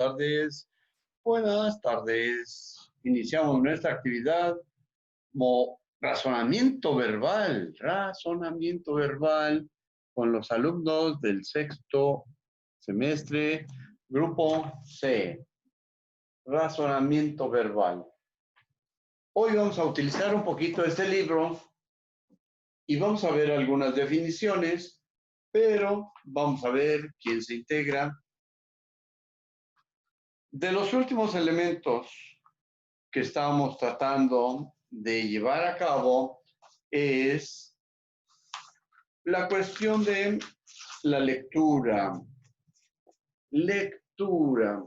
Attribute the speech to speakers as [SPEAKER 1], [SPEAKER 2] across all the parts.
[SPEAKER 1] tardes. Buenas tardes. Iniciamos nuestra actividad como razonamiento verbal con los alumnos del sexto semestre, grupo C, razonamiento verbal. Hoy vamos a utilizar un poquito este libro y vamos a ver algunas definiciones, pero vamos a ver quién se integra. De los últimos elementos que estamos tratando de llevar a cabo es la cuestión de la lectura. Lectura.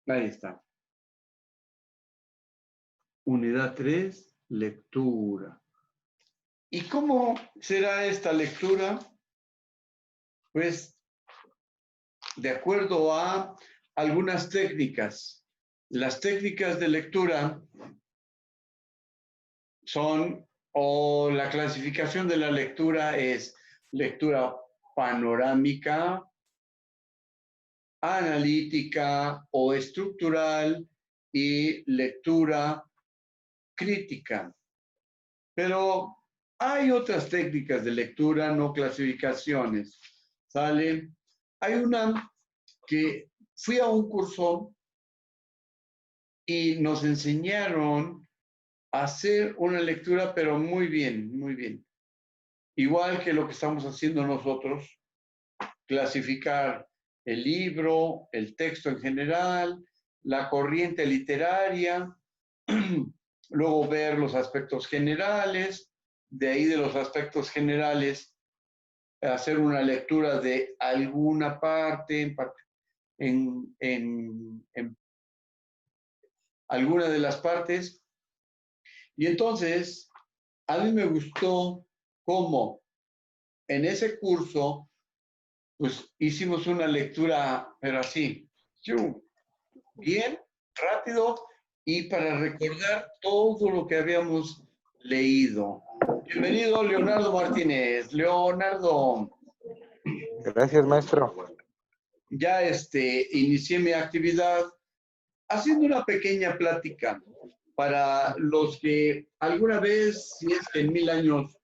[SPEAKER 1] Ahí está. Unidad 3, lectura. ¿Y cómo será esta lectura? Pues de acuerdo a algunas técnicas. Las técnicas de lectura son, o la clasificación de la lectura es lectura panorámica, analítica o estructural y lectura crítica. Pero hay otras técnicas de lectura, no clasificaciones. ¿Sale? Hay una que fui a un curso y nos enseñaron a hacer una lectura, pero muy bien, muy bien. Igual que lo que estamos haciendo nosotros, clasificar el libro, el texto en general, la corriente literaria, luego ver los aspectos generales, de ahí de los aspectos generales, hacer una lectura de alguna parte, en alguna de las partes. Y entonces, a mí me gustó cómo en ese curso, pues hicimos una lectura, pero así, bien, rápido, y para recordar todo lo que habíamos leído. Bienvenido, Leonardo Martínez. Leonardo.
[SPEAKER 2] Gracias, maestro.
[SPEAKER 1] Ya inicié mi actividad haciendo una pequeña plática para los que alguna vez, si es que en 1000 años,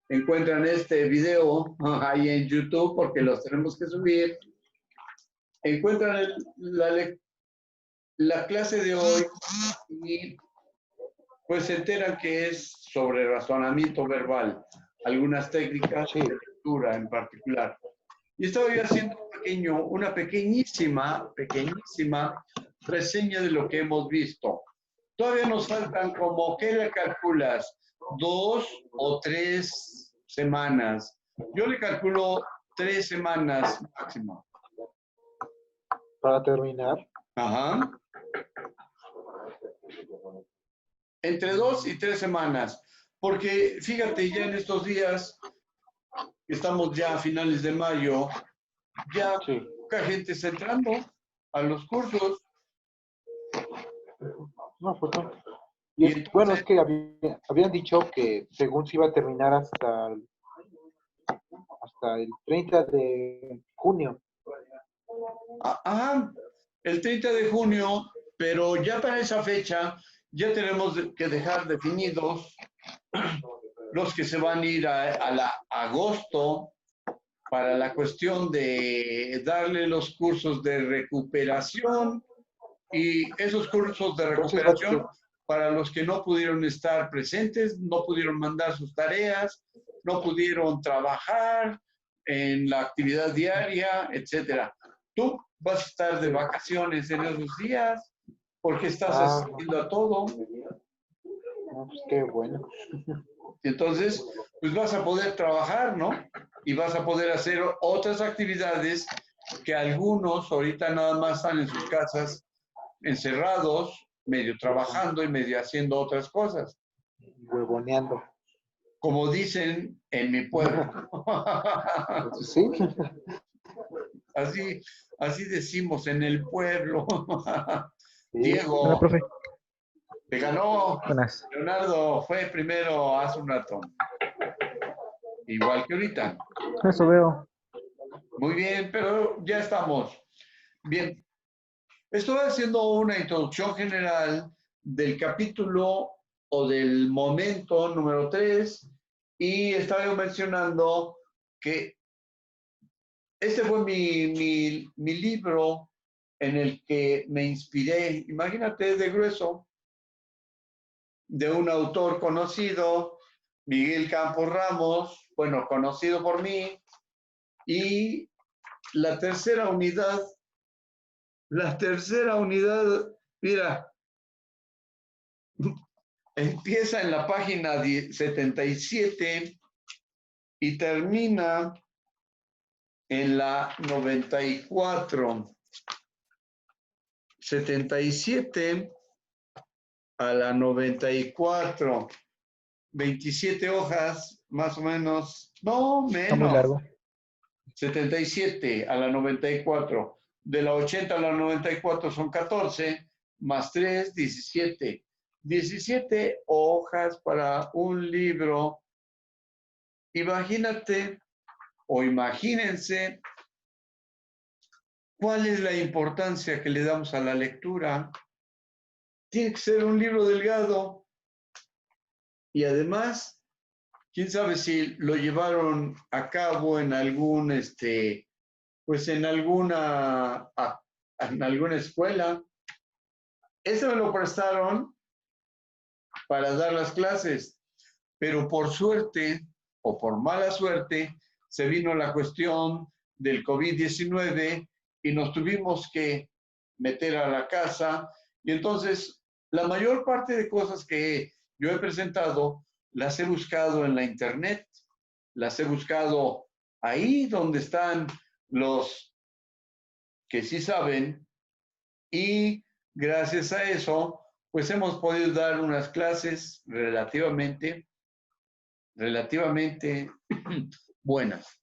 [SPEAKER 1] encuentran este video ahí en YouTube, porque los tenemos que subir, encuentran la clase de hoy y pues se enteran que es sobre razonamiento verbal, algunas técnicas de lectura en particular. Y estoy haciendo una pequeñísima reseña de lo que hemos visto. Todavía nos faltan como, ¿qué le calculas? 2 o 3 semanas. Yo le calculo 3 semanas máximo.
[SPEAKER 2] Para terminar.
[SPEAKER 1] Ajá. Entre 2 y 3 semanas. Porque fíjate, ya en estos días, estamos ya a finales de mayo, ya poca gente está entrando a los cursos.
[SPEAKER 2] No, pues no. Y entonces, bueno, es que habían dicho que según se iba a terminar hasta el 30 de junio.
[SPEAKER 1] El 30 de junio, pero ya para esa fecha ya tenemos que dejar definidos los que se van a ir a agosto para la cuestión de darle los cursos de recuperación, y esos cursos de recuperación para los que no pudieron estar presentes, no pudieron mandar sus tareas, no pudieron trabajar en la actividad diaria, etcétera. Tú vas a estar de vacaciones en esos días porque estás asistiendo a todo.
[SPEAKER 2] Pues qué bueno.
[SPEAKER 1] Entonces, pues vas a poder trabajar, ¿no? Y vas a poder hacer otras actividades que algunos ahorita nada más están en sus casas encerrados, medio trabajando y medio haciendo otras cosas.
[SPEAKER 2] Huevoneando.
[SPEAKER 1] Como dicen en mi pueblo.
[SPEAKER 2] Sí.
[SPEAKER 1] Así decimos en el pueblo.
[SPEAKER 2] Sí.
[SPEAKER 1] Diego.
[SPEAKER 3] Hola, profe.
[SPEAKER 1] Te ganó.
[SPEAKER 3] Buenas.
[SPEAKER 1] Leonardo fue primero hace un rato. Igual que ahorita.
[SPEAKER 3] Eso veo.
[SPEAKER 1] Muy bien, pero ya estamos. Bien, estoy haciendo una introducción general del capítulo o del momento número 3 y estaba yo mencionando que este fue mi libro en el que me inspiré. Imagínate, de grueso, de un autor conocido, Miguel Campos Ramos, bueno, conocido por mí, y la tercera unidad, mira, empieza en la página 77 y termina en la 94. 77 a la 94. 27 hojas, más o menos, no
[SPEAKER 3] Está muy
[SPEAKER 1] menos.
[SPEAKER 3] largo.
[SPEAKER 1] 77 a la 94. De la 80 a la 94 son 14, más 3, 17. 17 hojas para un libro. Imagínate o imagínense cuál es la importancia que le damos a la lectura. Tiene que ser un libro delgado y además, quién sabe si lo llevaron a cabo en algún, pues en alguna escuela. Ese me lo prestaron para dar las clases, pero por suerte o por mala suerte se vino la cuestión del COVID-19 y nos tuvimos que meter a la casa y entonces la mayor parte de cosas que yo he presentado las he buscado en la internet, las he buscado ahí donde están los que sí saben y gracias a eso pues hemos podido dar unas clases relativamente buenas.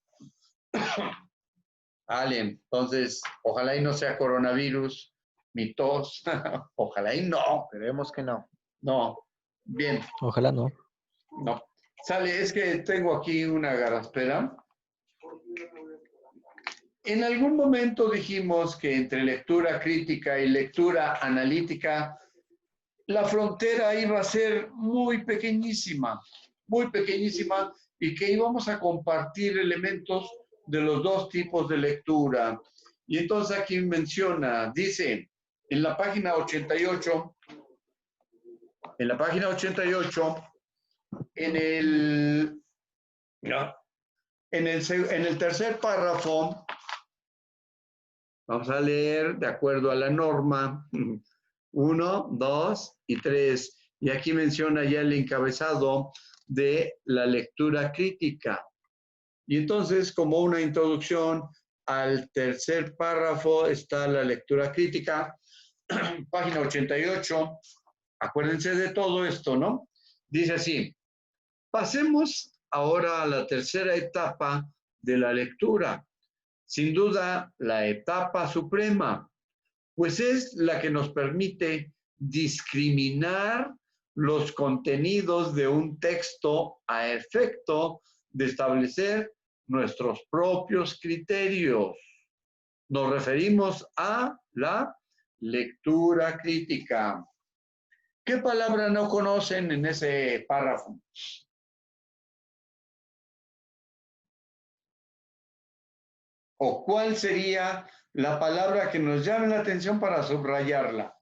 [SPEAKER 1] Ale, entonces, ojalá y no sea coronavirus, mi tos, ojalá y no.
[SPEAKER 2] Esperemos que no.
[SPEAKER 1] No, bien,
[SPEAKER 3] Ojalá no.
[SPEAKER 1] no. Sale, es que tengo aquí una garraspera. En algún momento dijimos que entre lectura crítica y lectura analítica, la frontera iba a ser muy pequeñísima, y que íbamos a compartir elementos de los dos tipos de lectura. Y entonces aquí menciona, dice, en la página 88, en el, en el tercer párrafo, vamos a leer de acuerdo a la norma 1, 2 y 3. Y aquí menciona ya el encabezado de la lectura crítica. Y entonces, como una introducción al tercer párrafo, está la lectura crítica, página 88. Acuérdense de todo esto, ¿no? Dice así, pasemos ahora a la tercera etapa de la lectura. Sin duda, la etapa suprema, pues es la que nos permite discriminar los contenidos de un texto a efecto de establecer nuestros propios criterios. Nos referimos a la lectura crítica. ¿Qué palabra no conocen en ese párrafo? ¿O cuál sería la palabra que nos llame la atención para subrayarla?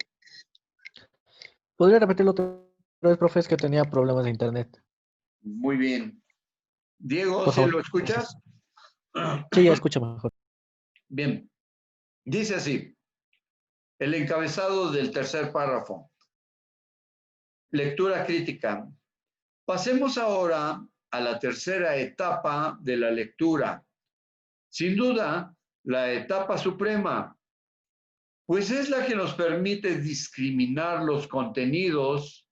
[SPEAKER 3] ¿Podría repetirlo otra vez, profe? Es que tenía problemas de internet.
[SPEAKER 1] Muy bien. Diego,
[SPEAKER 3] Por
[SPEAKER 1] ¿sí
[SPEAKER 3] favor.
[SPEAKER 1] lo escuchas?
[SPEAKER 3] Sí, ya escucho mejor.
[SPEAKER 1] Bien. Dice así, el encabezado del tercer párrafo. Lectura crítica. Pasemos ahora a la tercera etapa de la lectura. Sin duda, la etapa suprema, pues es la que nos permite discriminar los contenidos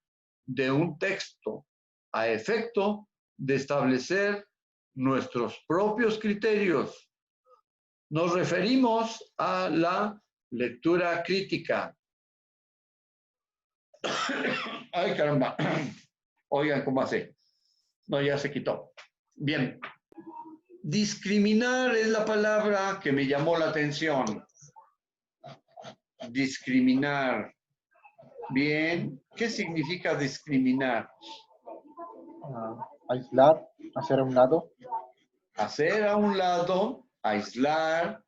[SPEAKER 1] de un texto a efecto de establecer nuestros propios criterios. Nos referimos a la lectura crítica. Ay, caramba. Oigan, ¿cómo hace? No, ya se quitó. Bien. Discriminar es la palabra que me llamó la atención. Discriminar. Bien, ¿qué significa discriminar?
[SPEAKER 2] Aislar, hacer a un lado.
[SPEAKER 1] Hacer a un lado, aislar,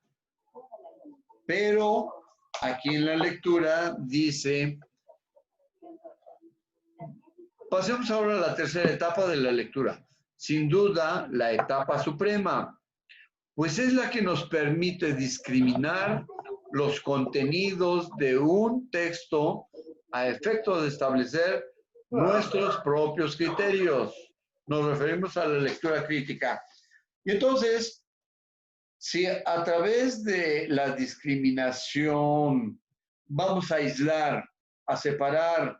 [SPEAKER 1] pero aquí en la lectura dice, pasemos ahora a la tercera etapa de la lectura. Sin duda, la etapa suprema, pues es la que nos permite discriminar los contenidos de un texto a efecto de establecer nuestros propios criterios. Nos referimos a la lectura crítica. Y entonces, si a través de la discriminación vamos a aislar, a separar,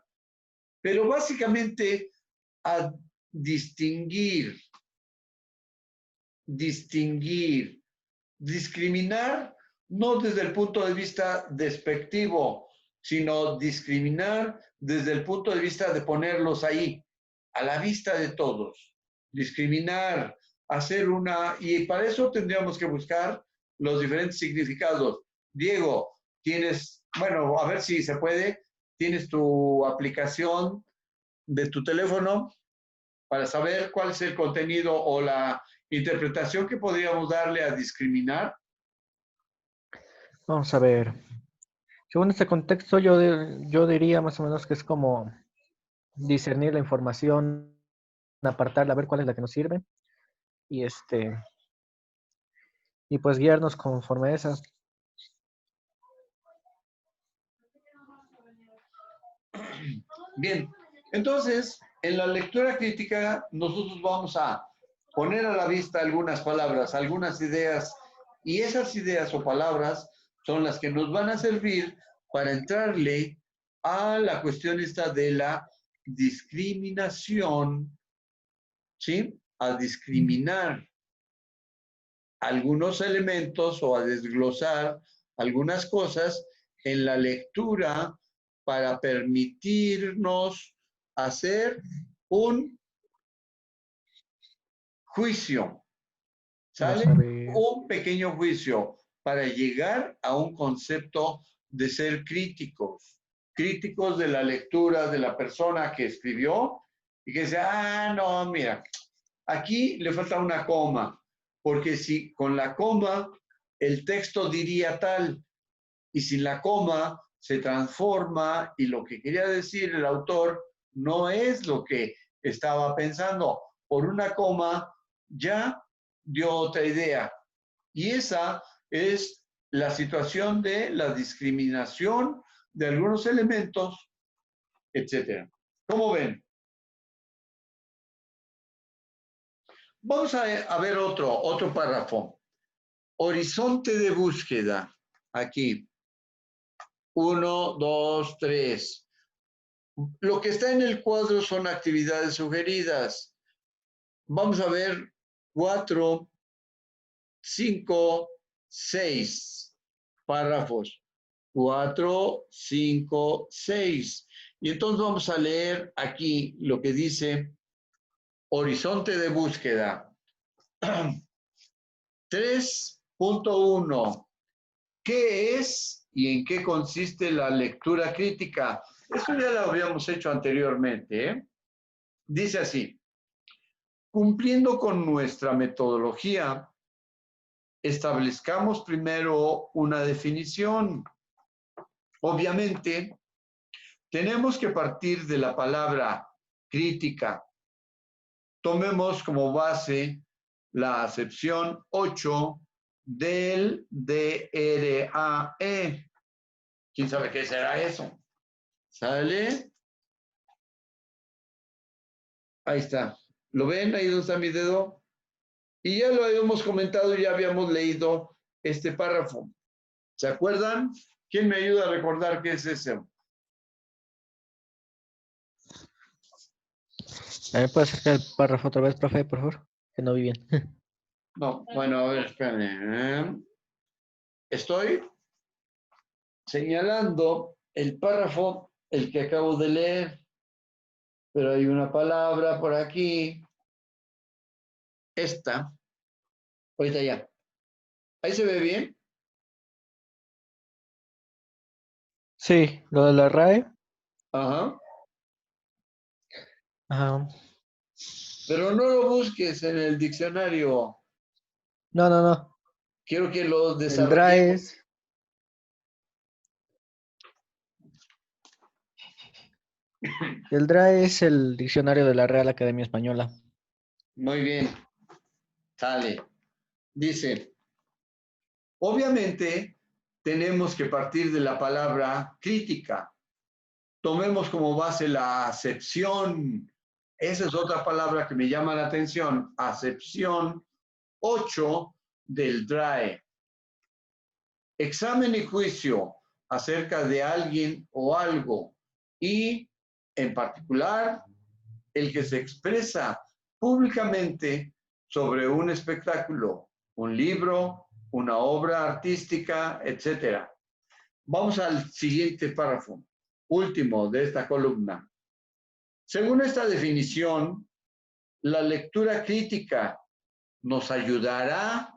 [SPEAKER 1] pero básicamente a distinguir, discriminar no desde el punto de vista despectivo, sino discriminar desde el punto de vista de ponerlos ahí, a la vista de todos. Discriminar, hacer una, y para eso tendríamos que buscar los diferentes significados. Diego, tienes, bueno, a ver si se puede, tienes tu aplicación de tu teléfono para saber cuál es el contenido o la interpretación que podríamos darle a discriminar.
[SPEAKER 3] Vamos a ver. Según este contexto, yo diría más o menos que es como discernir la información, apartarla, ver cuál es la que nos sirve y y pues guiarnos conforme a esas.
[SPEAKER 1] Bien, entonces, en la lectura crítica nosotros vamos a poner a la vista algunas palabras, algunas ideas, y esas ideas o palabras son las que nos van a servir para entrarle a la cuestión esta de la discriminación, ¿sí? A discriminar algunos elementos o a desglosar algunas cosas en la lectura para permitirnos hacer un juicio, ¿sale?
[SPEAKER 3] Vamos a ver.
[SPEAKER 1] Un pequeño juicio para llegar a un concepto de ser críticos, críticos de la lectura de la persona que escribió y que dice, ah, no, mira, aquí le falta una coma, porque si con la coma el texto diría tal, y sin la coma se transforma y lo que quería decir el autor no es lo que estaba pensando. Por una coma ya dio otra idea. Y esa es la situación de la discriminación de algunos elementos, etc. ¿Cómo ven? Vamos a ver otro párrafo. Horizonte de búsqueda. Aquí. 1, 2, 3. Lo que está en el cuadro son actividades sugeridas. Vamos a ver 4, 5, 6 párrafos. 4, 5, 6. Y entonces vamos a leer aquí lo que dice horizonte de búsqueda. 3.1. ¿Qué es y en qué consiste la lectura crítica? Eso ya lo habíamos hecho anteriormente, ¿eh? Dice así, cumpliendo con nuestra metodología, establezcamos primero una definición. Obviamente, tenemos que partir de la palabra crítica. Tomemos como base la acepción 8 del DRAE. ¿Quién sabe qué será eso? ¿Sale? Ahí está. ¿Lo ven? Ahí donde está mi dedo. Y ya lo habíamos comentado, ya habíamos leído este párrafo. ¿Se acuerdan? ¿Quién me ayuda a recordar qué es ese?
[SPEAKER 3] ¿A mí puede acercar el párrafo otra vez, profe, por favor? Que no vi bien.
[SPEAKER 1] No, bueno, a ver, espérenme. Estoy señalando el párrafo, el que acabo de leer, pero hay una palabra por aquí, esta, Ahorita ya. ¿Ahí se ve bien?
[SPEAKER 3] Sí, lo de la RAE.
[SPEAKER 1] Ajá.
[SPEAKER 3] Ajá.
[SPEAKER 1] Pero no lo busques en el diccionario.
[SPEAKER 3] No, no, no.
[SPEAKER 1] Quiero que lo
[SPEAKER 3] El DRAE
[SPEAKER 1] desarrollemos.
[SPEAKER 3] es... El DRAE es el diccionario de la Real Academia Española.
[SPEAKER 1] Muy bien. Sale. Dice, obviamente tenemos que partir de la palabra crítica. Tomemos como base la acepción. Esa es otra palabra que me llama la atención. Acepción 8 del DRAE. Examen y juicio acerca de alguien o algo y, en particular, el que se expresa públicamente sobre un espectáculo, un libro, una obra artística, etc. Vamos al siguiente párrafo, último de esta columna. Según esta definición, la lectura crítica nos ayudará,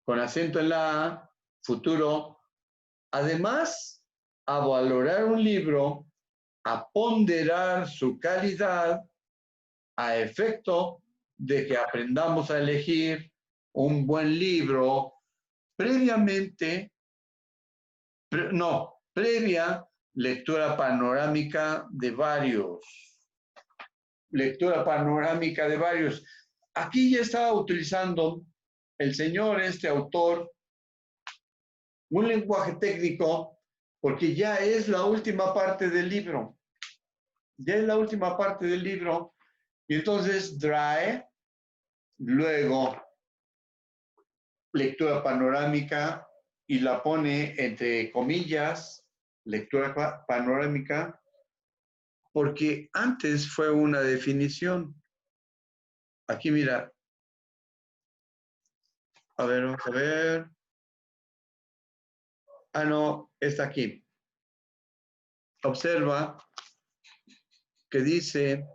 [SPEAKER 1] con acento en la A, futuro, además, a valorar un libro, a ponderar su calidad, a efecto de que aprendamos a elegir un buen libro previamente, previa lectura panorámica de varios. Lectura panorámica de varios. Aquí ya estaba utilizando el señor, este autor, un lenguaje técnico, porque ya es la última parte del libro. Ya es la última parte del libro. Y entonces DRAE, luego lectura panorámica, y la pone entre comillas, lectura panorámica, porque antes fue una definición. Aquí mira, a ver, vamos a ver. Ah, no, está aquí. Observa que dice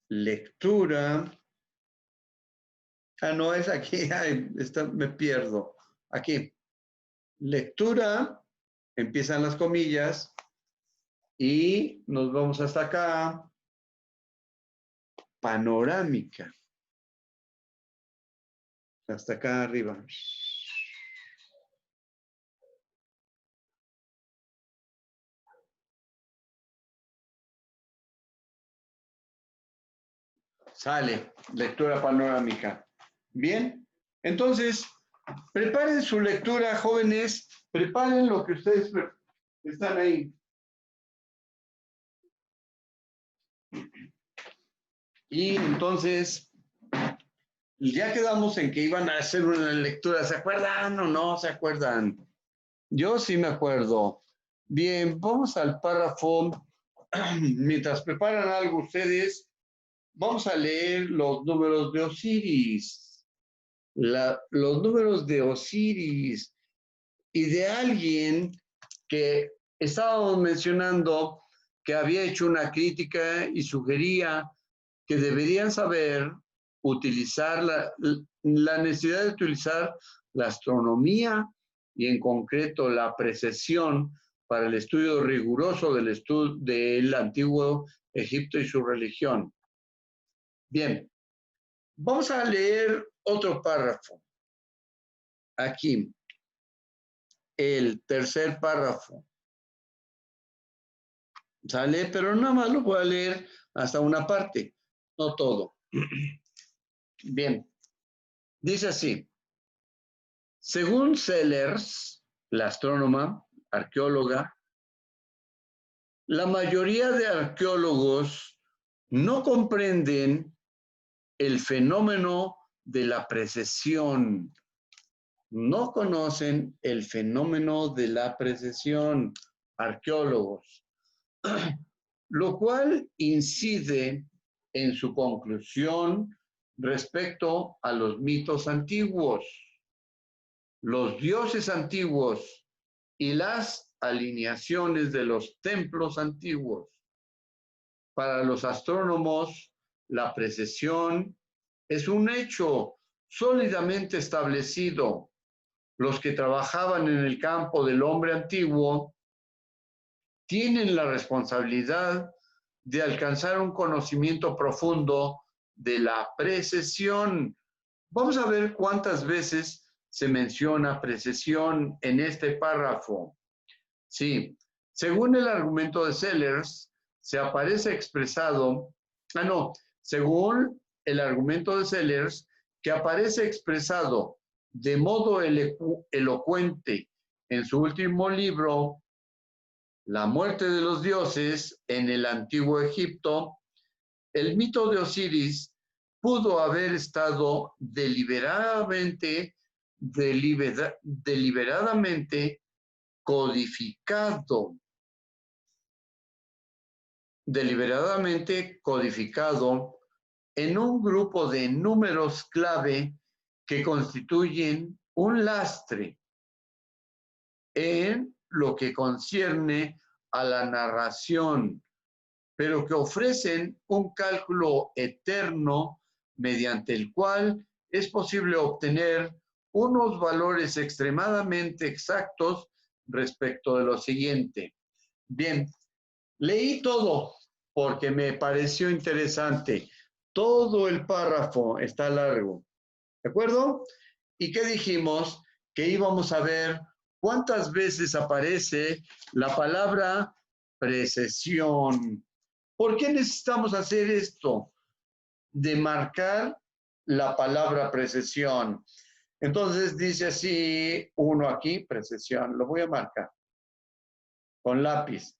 [SPEAKER 1] lectura. Ah, no, es aquí. Ay, me pierdo. Aquí. Lectura, empiezan las comillas y nos vamos hasta acá. Panorámica. Hasta acá arriba. Sale, lectura panorámica. Bien, entonces, preparen su lectura, jóvenes, preparen lo que ustedes están ahí. Y entonces, ya quedamos en que iban a hacer una lectura. ¿Se acuerdan o no se acuerdan? Yo sí me acuerdo. Bien, vamos al párrafo. Mientras preparan algo ustedes, vamos a leer los números de Osiris. Los números de Osiris y de alguien que estábamos mencionando que había hecho una crítica y sugería que deberían saber utilizar la necesidad de utilizar la astronomía y en concreto la precesión para el estudio riguroso del antiguo Egipto y su religión. Bien, vamos a leer otro párrafo. Aquí, el tercer párrafo. ¿Sale? Pero nada más lo voy a leer hasta una parte, no todo. Bien, dice así. Según Sellers, la astrónoma, arqueóloga, la mayoría de arqueólogos no comprenden el fenómeno de la precesión. No conocen el fenómeno de la precesión, arqueólogos, lo cual incide en su conclusión respecto a los mitos antiguos, los dioses antiguos y las alineaciones de los templos antiguos. Para los astrónomos, la precesión Es un hecho sólidamente establecido. Los que trabajaban en el campo del hombre antiguo tienen la responsabilidad de alcanzar un conocimiento profundo de la precesión. Vamos a ver cuántas veces se menciona precesión en este párrafo. Sí, según el argumento de Sellers, se aparece expresado, según el argumento de Sellers, que aparece expresado de modo elocuente en su último libro, La muerte de los dioses en el antiguo Egipto, el mito de Osiris pudo haber estado deliberadamente codificado en un grupo de números clave que constituyen un lastre en lo que concierne a la narración, pero que ofrecen un cálculo eterno mediante el cual es posible obtener unos valores extremadamente exactos respecto de lo siguiente. Bien, leí todo porque me pareció interesante. Todo el párrafo está largo, ¿de acuerdo? ¿Y qué dijimos? Que íbamos a ver cuántas veces aparece la palabra precesión. ¿Por qué necesitamos hacer esto? De marcar la palabra precesión. Entonces dice así, uno aquí, precesión, lo voy a marcar con lápiz.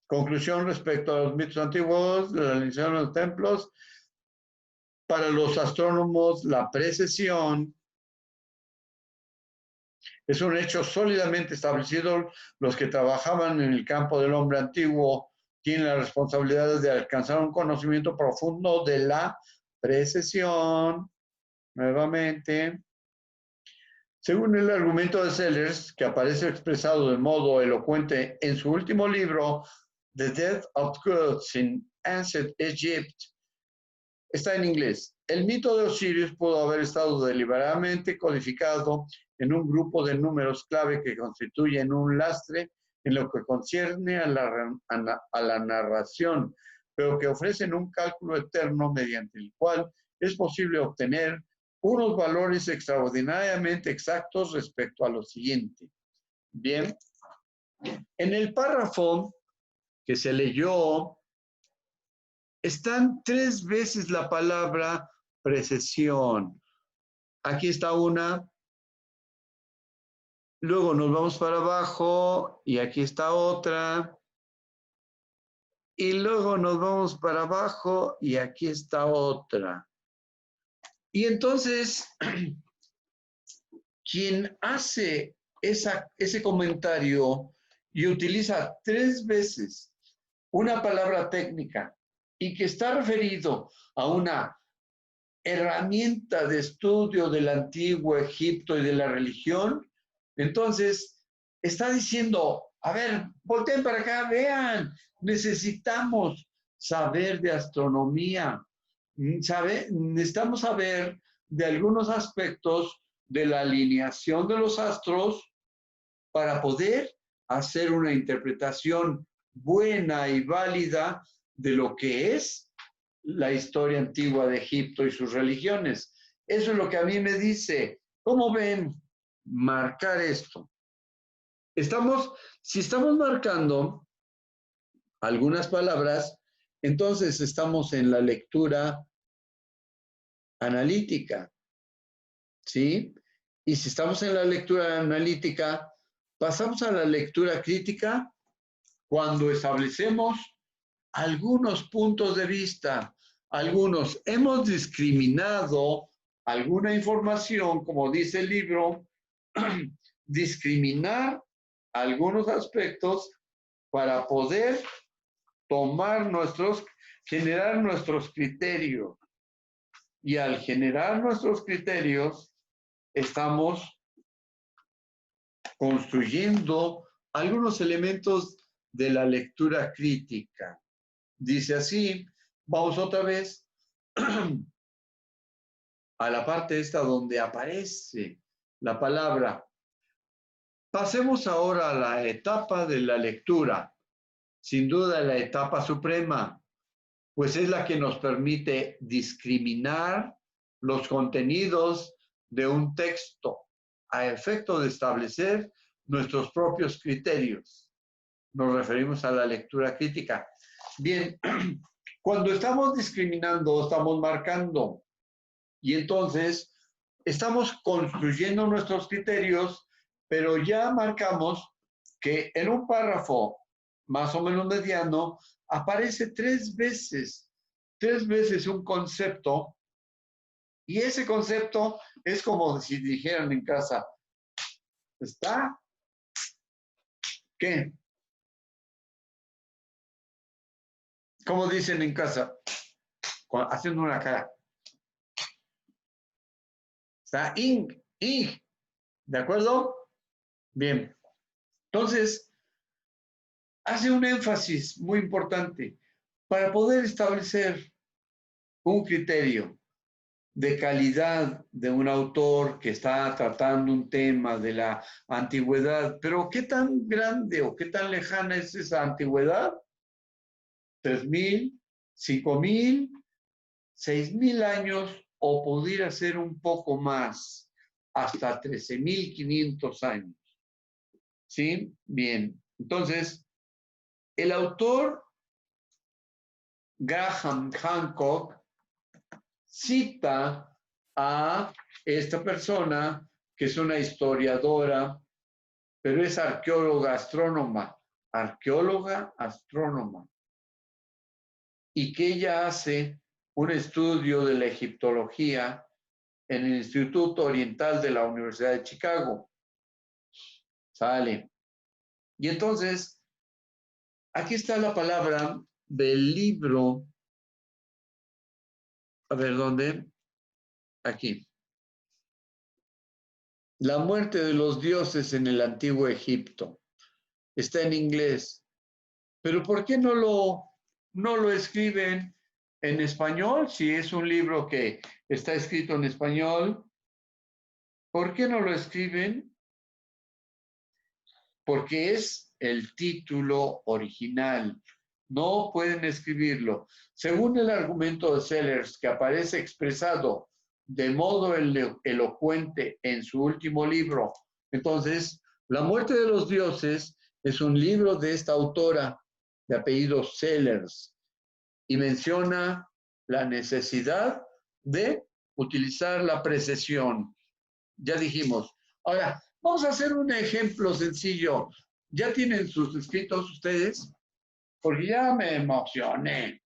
[SPEAKER 1] Conclusión respecto a los mitos antiguos, la realización de los templos. Para los astrónomos, la precesión es un hecho sólidamente establecido. Los que trabajaban en el campo del hombre antiguo tienen la responsabilidad de alcanzar un conocimiento profundo de la precesión. Nuevamente, según el argumento de Sellers, que aparece expresado de modo elocuente en su último libro, The Death of Gods in Ancient Egypt, está en inglés. El mito de Osiris pudo haber estado deliberadamente codificado en un grupo de números clave que constituyen un lastre en lo que concierne a la narración, pero que ofrecen un cálculo eterno mediante el cual es posible obtener unos valores extraordinariamente exactos respecto a lo siguiente. Bien, en el párrafo que se leyó, están 3 veces la palabra precesión. Aquí está una. Luego nos vamos para abajo y aquí está otra. Y luego nos vamos para abajo y aquí está otra. Y entonces, quien hace ese comentario y utiliza 3 veces una palabra técnica y que está referido a una herramienta de estudio del antiguo Egipto y de la religión, entonces está diciendo, a ver, volteen para acá, vean, necesitamos saber de astronomía, necesitamos saber de algunos aspectos de la alineación de los astros para poder hacer una interpretación buena y válida de lo que es la historia antigua de Egipto y sus religiones. Eso es lo que a mí me dice. ¿Cómo ven? Marcar esto. Si estamos marcando algunas palabras, entonces estamos en la lectura analítica, ¿sí? Y si estamos en la lectura analítica, pasamos a la lectura crítica cuando establecemos algunos puntos de vista, hemos discriminado alguna información, como dice el libro, discriminar algunos aspectos para poder generar nuestros criterios. Y al generar nuestros criterios, estamos construyendo algunos elementos de la lectura crítica. Dice así, vamos otra vez. a la parte esta donde aparece la palabra. Pasemos ahora a la etapa de la lectura. Sin duda la etapa suprema, pues es la que nos permite discriminar los contenidos de un texto a efecto de establecer nuestros propios criterios. Nos referimos a la lectura crítica. Bien, cuando estamos discriminando, estamos marcando, y entonces estamos construyendo nuestros criterios, pero ya marcamos que en un párrafo más o menos mediano aparece tres veces un concepto, y ese concepto es como si dijeran en casa, ¿está? ¿Qué? ¿Cómo dicen en casa? Haciendo una cara. Está ing, ¿de acuerdo? Bien. Entonces, hace un énfasis muy importante para poder establecer un criterio de calidad de un autor que está tratando un tema de la antigüedad. Pero ¿qué tan grande o qué tan lejana es esa antigüedad? 3,000, 5,000, 6,000 años, o pudiera ser un poco más, hasta 13,500 años. ¿Sí? Bien. Entonces, el autor Graham Hancock cita a esta persona que es una historiadora, pero es arqueóloga astrónoma, y que ella hace un estudio de la egiptología en el Instituto Oriental de la Universidad de Chicago. Sale. Y entonces, aquí está la palabra del libro. A ver, ¿dónde? Aquí. La muerte de los dioses en el antiguo Egipto. Está en inglés. Pero ¿por qué no lo escriben en español? Si es un libro que está escrito en español, ¿por qué no lo escriben? Porque es el título original. No pueden escribirlo. Según el argumento de Sellers, que aparece expresado de modo elocuente en su último libro, entonces, La muerte de los dioses es un libro de esta autora de apellido Sellers y menciona la necesidad de utilizar la precesión. Ya dijimos. Ahora, vamos a hacer un ejemplo sencillo. ¿Ya tienen sus escritos ustedes? Porque ya me emocioné.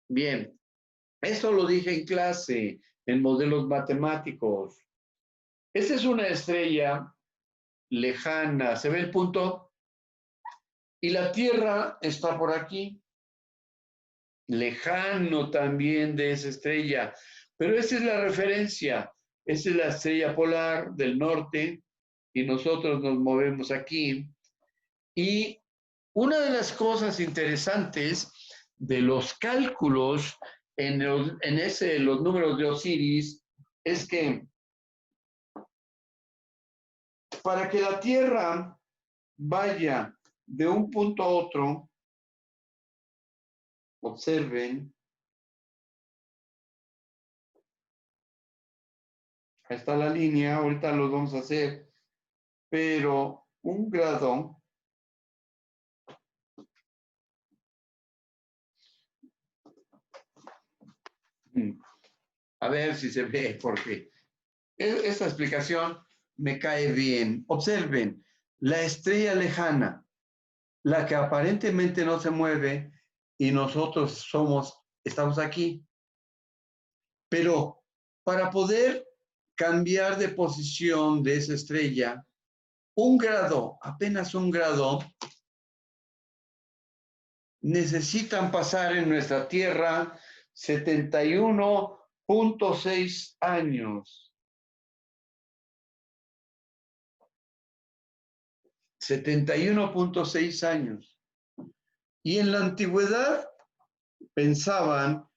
[SPEAKER 1] Bien, eso lo dije en clase, en modelos matemáticos. Esta es una estrella lejana, ¿se ve el punto? Y la Tierra está por aquí, lejano también de esa estrella. Pero esa es la referencia, esa es la estrella polar del norte y nosotros nos movemos aquí. Y una de las cosas interesantes de los cálculos en los números de Osiris es que para que la Tierra vaya de un punto a otro, observen, ahí está la línea, ahorita lo vamos a hacer, pero un grado a ver si se ve, porque esta explicación me cae bien. Observen, la estrella lejana, la que aparentemente no se mueve y nosotros estamos aquí. Pero para poder cambiar de posición de esa estrella, un grado, apenas un grado, necesitan pasar en nuestra Tierra 71,6 años. 71,6 años. Y en la antigüedad pensaban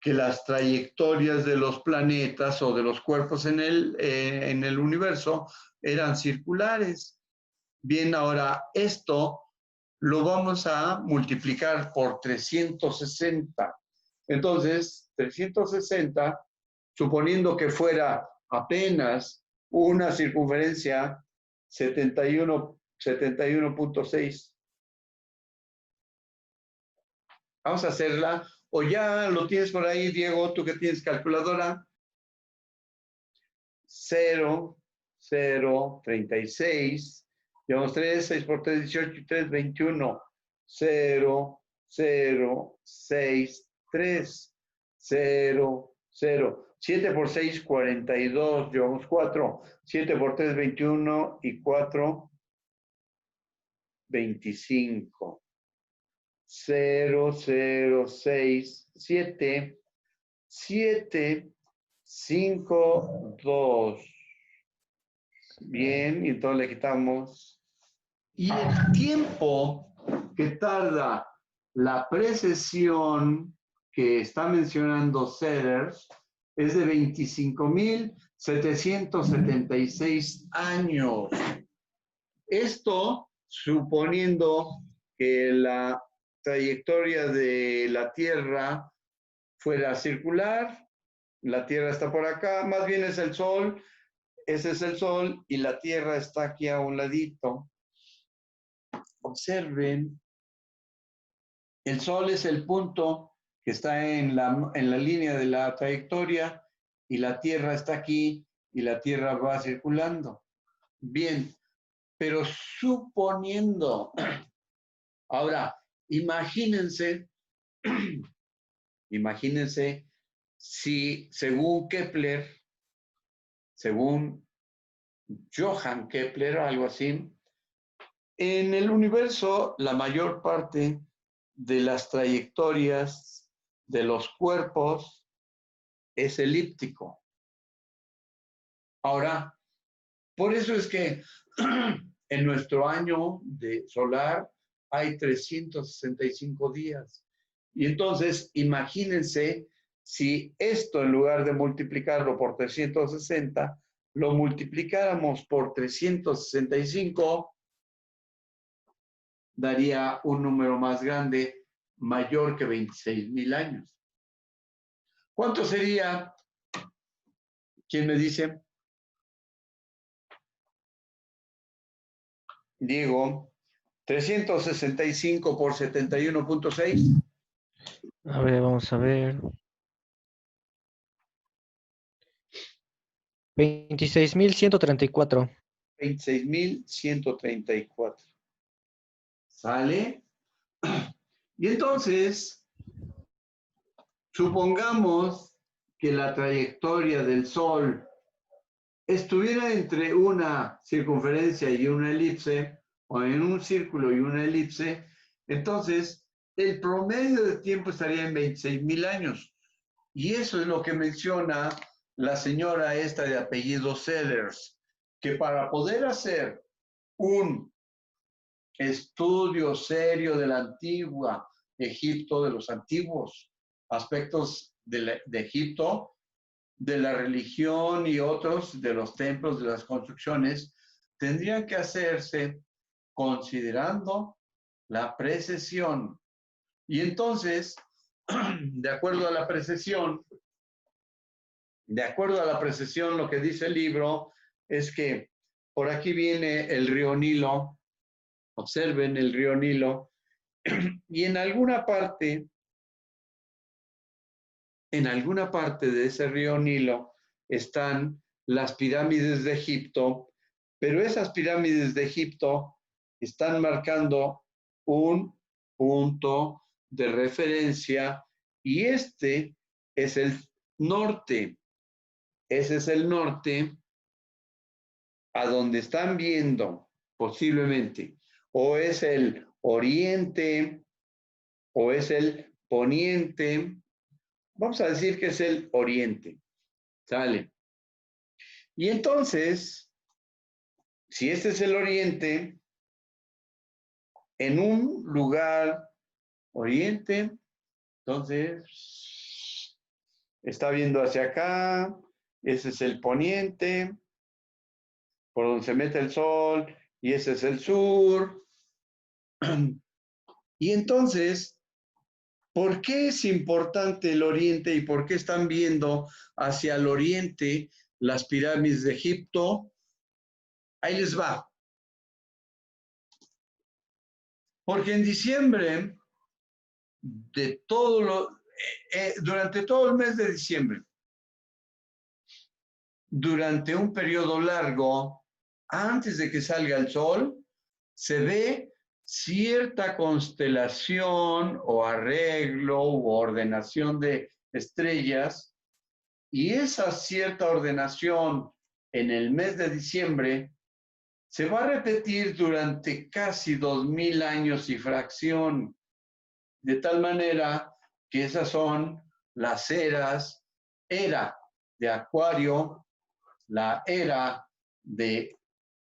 [SPEAKER 1] que las trayectorias de los planetas o de los cuerpos en el universo eran circulares. Bien, ahora esto lo vamos a multiplicar por 360. Entonces, 360, suponiendo que fuera apenas una circunferencia 71.6. Vamos a hacerla. O ya lo tienes por ahí, Diego, tú que tienes calculadora. 0, 0, 36. Llevamos 3, 6 por 3, 18 y 3, 21. 0, 0, 6, 3. 0, 0. 7 por 6, 42. Llevamos 4. 7 por 3, 21 y 4, 25. 0, 0, 6, 7, 7, 5, 2. Bien, y entonces le quitamos. Y el tiempo que tarda la precesión que está mencionando Sellers es de 25.776 años. Esto suponiendo que la trayectoria de la Tierra fuera circular, la Tierra está por acá, más bien es el Sol, ese es el Sol y la Tierra está aquí a un ladito. Observen, el Sol es el punto que está en la línea de la trayectoria y la Tierra está aquí y la Tierra va circulando. Bien, pero suponiendo, ahora, imagínense si según Kepler, según Johann Kepler, algo así, en el universo la mayor parte de las trayectorias de los cuerpos es elíptico. Ahora, por eso es que en nuestro año solar hay 365 días. Y entonces, imagínense si esto, en lugar de multiplicarlo por 360, lo multiplicáramos por 365, daría un número más grande, mayor que 26,000 años. ¿Cuánto sería? ¿Quién me dice? Diego, 365 por 71.6.
[SPEAKER 3] A ver, vamos a ver. 26.134.
[SPEAKER 1] 26,134. ¿Sale? Y entonces, supongamos que la trayectoria del Sol estuviera entre una circunferencia y una elipse, o en un círculo y una elipse, entonces el promedio de tiempo estaría en 26,000 años. Y eso es lo que menciona la señora esta de apellido Sellers, que para poder hacer un estudio serio de la antigua Egipto, de los antiguos aspectos de Egipto, de la religión y otros de los templos, de las construcciones, tendrían que hacerse considerando la precesión. Y entonces, de acuerdo a la precesión, lo que dice el libro es que por aquí viene el río Nilo. Observen el río Nilo. Y en alguna parte de ese río Nilo están las pirámides de Egipto, pero esas pirámides de Egipto están marcando un punto de referencia y este es el norte. Ese es el norte a donde están viendo posiblemente o es el oriente o es el poniente. Vamos a decir que es el oriente. ¿Sale? Y entonces, si este es el oriente, en un lugar oriente, entonces está viendo hacia acá, ese es el poniente, por donde se mete el sol, y ese es el sur. Y entonces, ¿por qué es importante el oriente y por qué están viendo hacia el oriente las pirámides de Egipto? Ahí les va. Porque en diciembre, durante todo el mes de diciembre, durante un periodo largo, antes de que salga el sol, se ve cierta constelación o arreglo u ordenación de estrellas, y esa cierta ordenación en el mes de diciembre se va a repetir durante casi 2000 años y fracción, de tal manera que esas son las eras: era de Acuario, la era de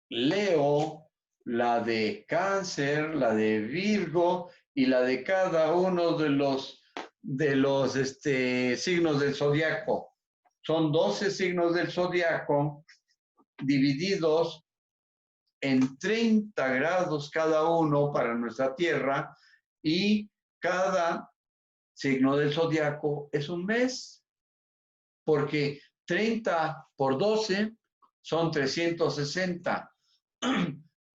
[SPEAKER 1] Leo, la de Cáncer, la de Virgo y la de cada uno de los signos del zodiaco. Son 12 signos del zodiaco divididos en 30 grados cada uno para nuestra Tierra, y cada signo del zodiaco es un mes, porque 30 por 12 son 360.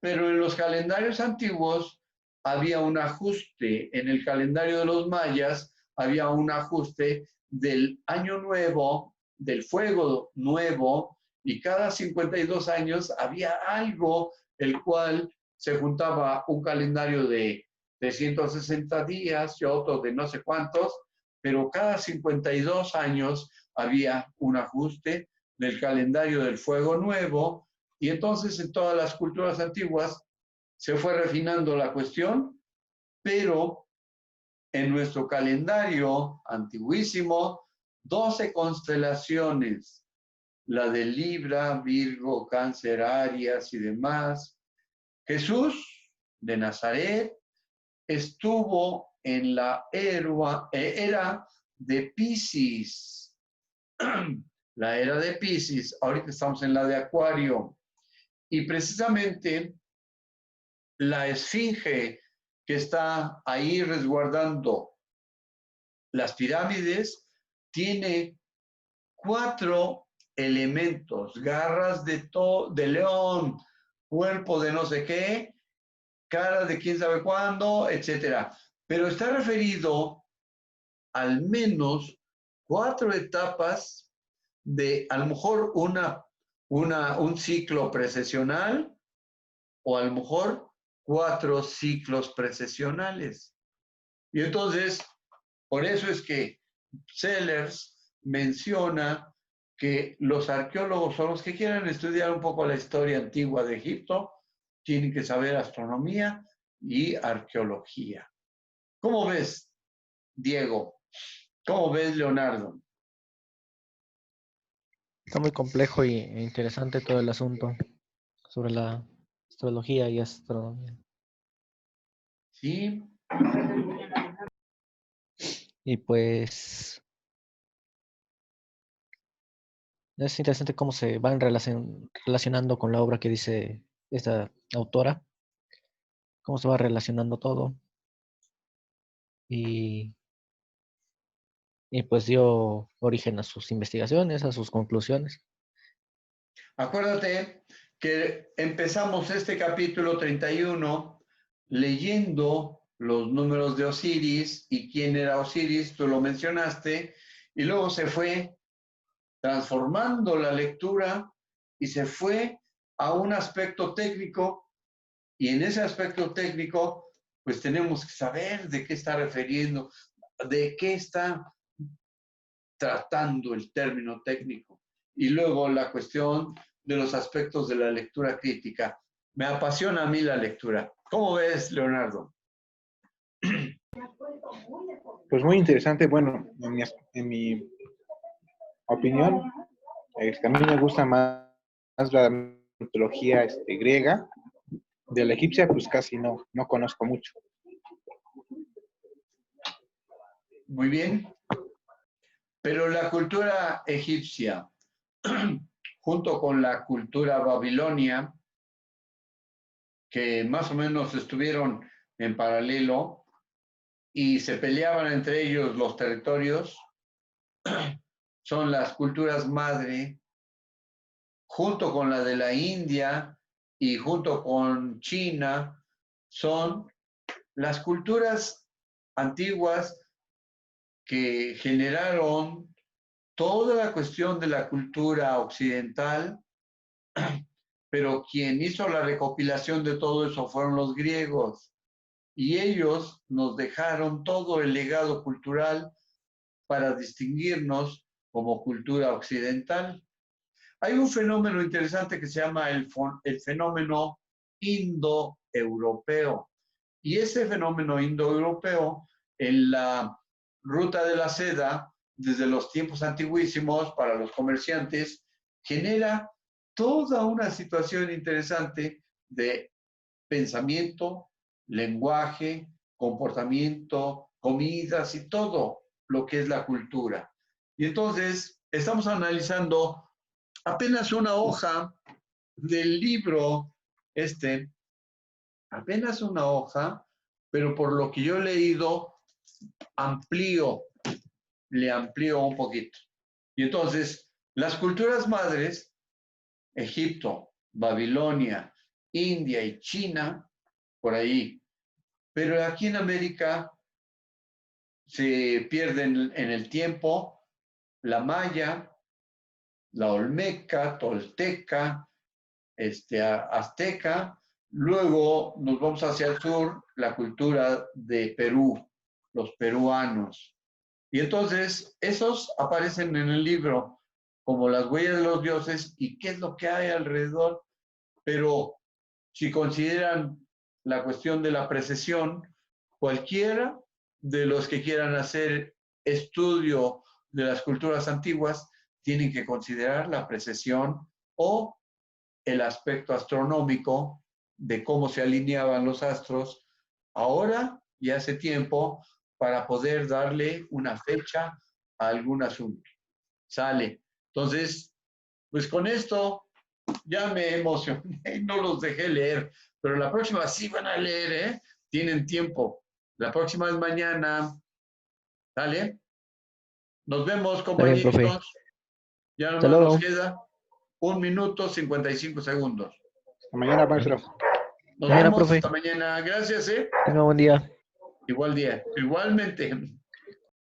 [SPEAKER 1] Pero en los calendarios antiguos había un ajuste. En el calendario de los mayas había un ajuste del año nuevo, del fuego nuevo, y cada 52 años había algo el cual se juntaba un calendario de 360 días y otro de no sé cuántos, pero cada 52 años había un ajuste del calendario del fuego nuevo. Y entonces en todas las culturas antiguas se fue refinando la cuestión, pero en nuestro calendario antiguísimo, 12 constelaciones, la de Libra, Virgo, Cáncer, Aries y demás. Jesús de Nazaret estuvo en la era de Piscis. La era de Piscis, ahorita estamos en la de Acuario. Y precisamente la esfinge que está ahí resguardando las pirámides tiene 4 elementos: garras de león, cuerpo de no sé qué, cara de quién sabe cuándo, etcétera. Pero está referido al menos 4 etapas de, a lo mejor, un ciclo precesional, o a lo mejor 4 ciclos precesionales. Y entonces, por eso es que Sellers menciona que los arqueólogos o los que quieran estudiar un poco la historia antigua de Egipto tienen que saber astronomía y arqueología. ¿Cómo ves, Diego? ¿Cómo ves, Leonardo?
[SPEAKER 3] Está muy complejo e interesante todo el asunto sobre la astrología y astronomía.
[SPEAKER 1] Sí.
[SPEAKER 3] Y pues es interesante cómo se van relacionando con la obra que dice esta autora, cómo se va relacionando todo. Y, y pues dio origen a sus investigaciones, a sus conclusiones.
[SPEAKER 1] Acuérdate que empezamos este capítulo 31 leyendo los números de Osiris y quién era Osiris, tú lo mencionaste, y luego se fue transformando la lectura y se fue a un aspecto técnico, y en ese aspecto técnico pues tenemos que saber de qué está refiriendo, de qué está tratando el término técnico. Y luego la cuestión de los aspectos de la lectura crítica. Me apasiona a mí la lectura. ¿Cómo ves, Leonardo?
[SPEAKER 2] Pues muy interesante. Bueno, en mi opinión, a mí me gusta más la mitología griega. De la egipcia, pues casi no conozco mucho.
[SPEAKER 1] Muy bien. Pero la cultura egipcia, junto con la cultura babilonia, que más o menos estuvieron en paralelo y se peleaban entre ellos los territorios, son las culturas madre, junto con la de la India y junto con China, son las culturas antiguas que generaron toda la cuestión de la cultura occidental, pero quien hizo la recopilación de todo eso fueron los griegos, y ellos nos dejaron todo el legado cultural para distinguirnos como cultura occidental. Hay un fenómeno interesante que se llama el fenómeno indoeuropeo. Y ese fenómeno indoeuropeo, en la ruta de la seda, desde los tiempos antiguísimos para los comerciantes, genera toda una situación interesante de pensamiento, lenguaje, comportamiento, comidas y todo lo que es la cultura. Y entonces estamos analizando apenas una hoja del libro apenas una hoja, pero por lo que yo he leído, le amplío un poquito. Y entonces, las culturas madres, Egipto, Babilonia, India y China, por ahí. Pero aquí en América se pierden en el tiempo la maya, la olmeca, tolteca, azteca. Luego nos vamos hacia el sur, la cultura de Perú, los peruanos. Y entonces esos aparecen en el libro como las huellas de los dioses y qué es lo que hay alrededor. Pero si consideran la cuestión de la precesión, cualquiera de los que quieran hacer estudio de las culturas antiguas tienen que considerar la precesión o el aspecto astronómico de cómo se alineaban los astros ahora y hace tiempo para poder darle una fecha a algún asunto. Sale. Entonces, pues con esto ya me emocioné y no los dejé leer, pero la próxima sí van a leer, ¿eh? Tienen tiempo. La próxima es mañana. ¿Sale? Nos vemos,
[SPEAKER 3] Está bien, profe.
[SPEAKER 1] compañeritos. Ya
[SPEAKER 3] Hasta
[SPEAKER 1] nomás nos
[SPEAKER 3] luego.
[SPEAKER 1] queda 1 minuto 55 segundos.
[SPEAKER 2] Hasta mañana, maestro.
[SPEAKER 1] Nos
[SPEAKER 3] Mañana,
[SPEAKER 1] vemos
[SPEAKER 3] profe.
[SPEAKER 1] hasta mañana. Gracias, ¿eh?
[SPEAKER 3] Tenga buen día.
[SPEAKER 1] Igualmente.